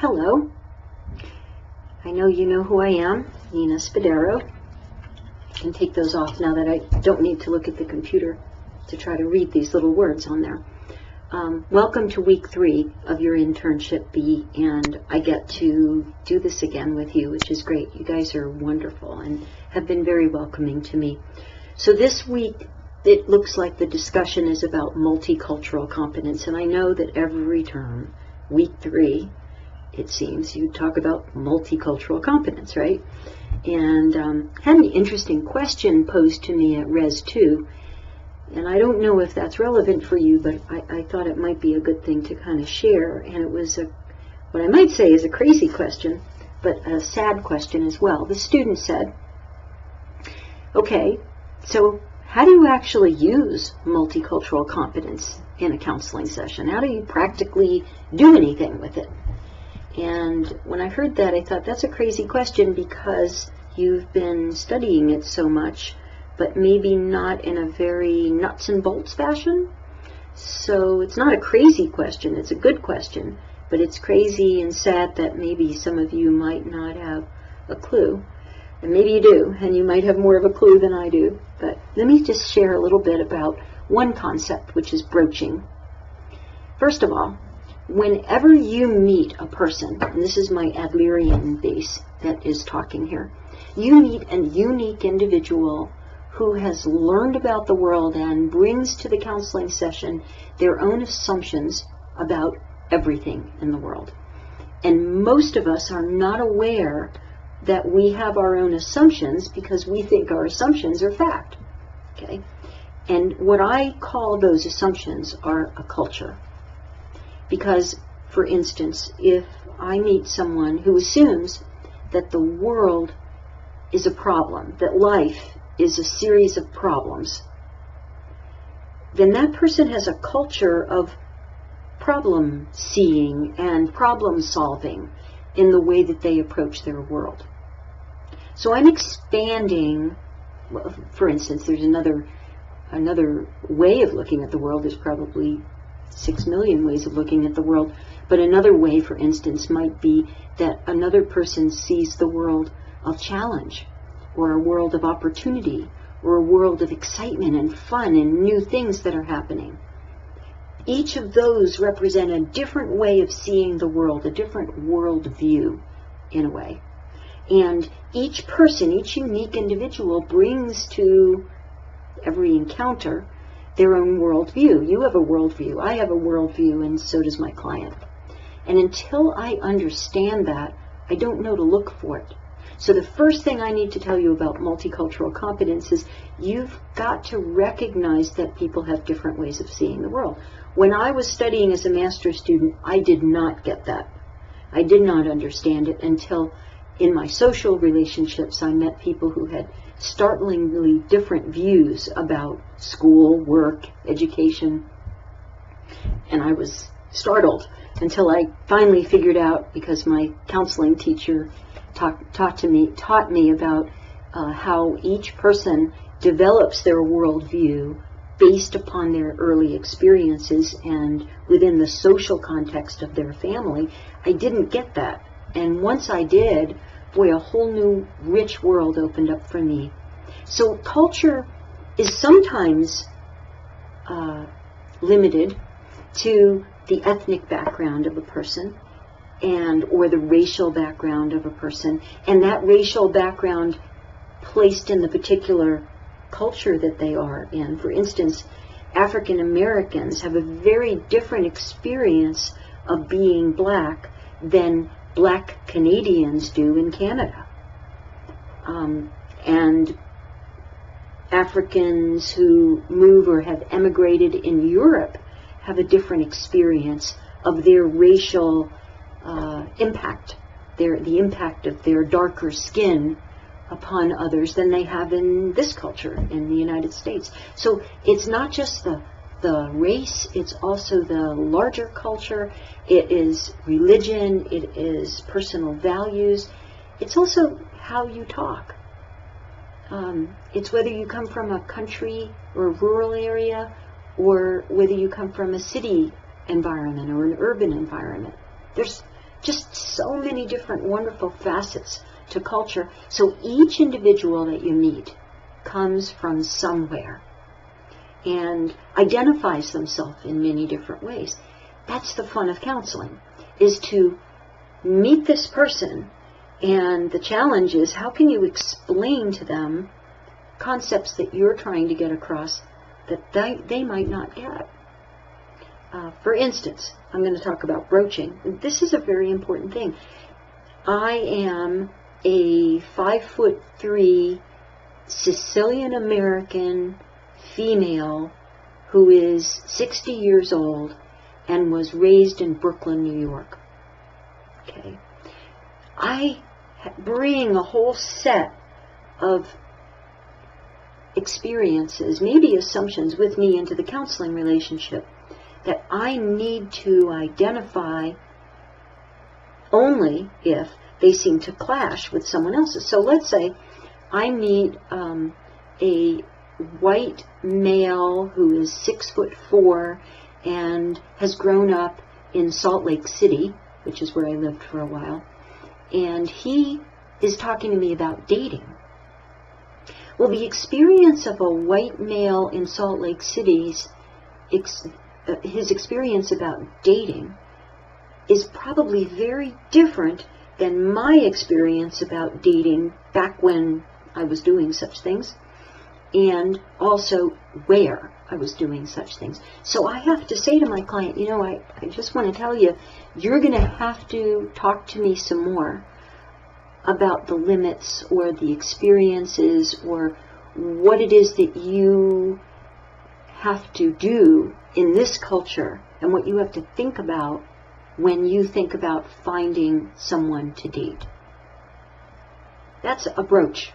Hello. I know you know who I am, Nina Spadaro. I can take those off now that I don't need to look at the computer to try to read these little words on there. Welcome to week 3 of your internship B, and I get to do this again with you, which is great. You guys are wonderful and have been very welcoming to me. So this week, it looks like the discussion is about multicultural competence, and I know that every term, week 3, it seems, you talk about multicultural competence, right? And had an interesting question posed to me at Res 2, and I don't know if that's relevant for you, but I thought it might be a good thing to kind of share. And it was what I might say is a crazy question, but a sad question as well. The student said, okay, so how do you actually use multicultural competence in a counseling session? How do you practically do anything with it? And when I heard that, I thought that's a crazy question because you've been studying it so much, but maybe not in a very nuts and bolts fashion. So it's not a crazy question, it's a good question, but it's crazy and sad that maybe some of you might not have a clue. And maybe you do, and you might have more of a clue than I do. But let me just share a little bit about one concept, which is broaching. First of all, whenever you meet a person, and this is my Adlerian base that is talking here, you meet a unique individual who has learned about the world and brings to the counseling session their own assumptions about everything in the world. And most of us are not aware that we have our own assumptions because we think our assumptions are fact. Okay? And what I call those assumptions are a culture. Because, for instance, if I meet someone who assumes that the world is a problem, that life is a series of problems, then that person has a culture of problem seeing and problem solving in the way that they approach their world. So I'm expanding, well, for instance, there's another way of looking at the world. There's probably 6 million ways of looking at the world, but another way, for instance, might be that another person sees the world of challenge, or a world of opportunity, or a world of excitement and fun and new things that are happening. Each of those represent a different way of seeing the world, a different worldview, in a way. And each person, each unique individual, brings to every encounter their own worldview. You have a worldview, I have a worldview, and so does my client. And until I understand that, I don't know to look for it. So the first thing I need to tell you about multicultural competence is you've got to recognize that people have different ways of seeing the world. When I was studying as a master's student, I did not get that. I did not understand it until in my social relationships I met people who had startlingly different views about school, work, education, and I was startled until I finally figured out, because my counseling teacher taught me about how each person develops their worldview based upon their early experiences and within the social context of their family. I didn't get that, and once I did, boy, a whole new rich world opened up for me. So culture is sometimes limited to the ethnic background of a person, and or the racial background of a person, and that racial background placed in the particular culture that they are in. For instance, African Americans have a very different experience of being black than black Canadians do in Canada. And Africans who move or have emigrated in Europe have a different experience of their racial impact, the impact of their darker skin upon others than they have in this culture in the United States. So it's not just the race, it's also the larger culture, it is religion, it is personal values, it's also how you talk. It's whether you come from a country or a rural area, or whether you come from a city environment or an urban environment. There's just so many different wonderful facets to culture. So each individual that you meet comes from somewhere and identifies themselves in many different ways. That's the fun of counseling, is to meet this person, and the challenge is, how can you explain to them concepts that you're trying to get across that they might not get. For instance, I'm going to talk about broaching. This is a very important thing. I am a 5'3" Sicilian American female who is 60 years old and was raised in Brooklyn, New York. Okay. I bring a whole set of experiences, maybe assumptions, with me into the counseling relationship that I need to identify only if they seem to clash with someone else's. So let's say I meet a white male who is 6'4" and has grown up in Salt Lake City, which is where I lived for a while, and he is talking to me about dating. Well, the experience of a white male in Salt Lake City's his experience about dating is probably very different than my experience about dating back when I was doing such things, and also where I was doing such things. So I have to say to my client, you know, I just want to tell you, you're going to have to talk to me some more about the limits or the experiences or what it is that you have to do in this culture and what you have to think about when you think about finding someone to date. That's a broach.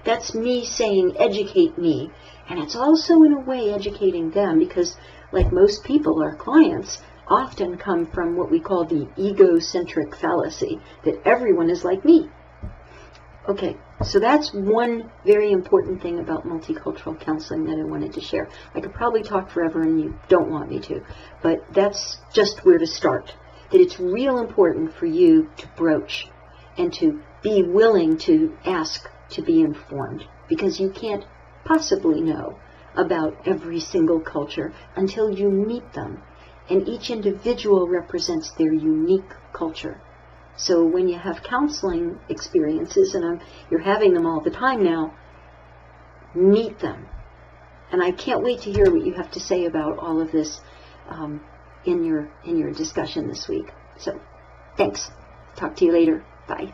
That's me saying, educate me. And it's also, in a way, educating them, because, like most people, our clients often come from what we call the egocentric fallacy, that everyone is like me. Okay, so that's one very important thing about multicultural counseling that I wanted to share. I could probably talk forever, and you don't want me to, but that's just where to start. That it's real important for you to broach and to be willing to ask to be informed, because you can't possibly know about every single culture until you meet them, and each individual represents their unique culture. So when you have counseling experiences, and you're having them all the time now, meet them. And I can't wait to hear what you have to say about all of this in your discussion this week. So thanks. Talk to you later. Bye.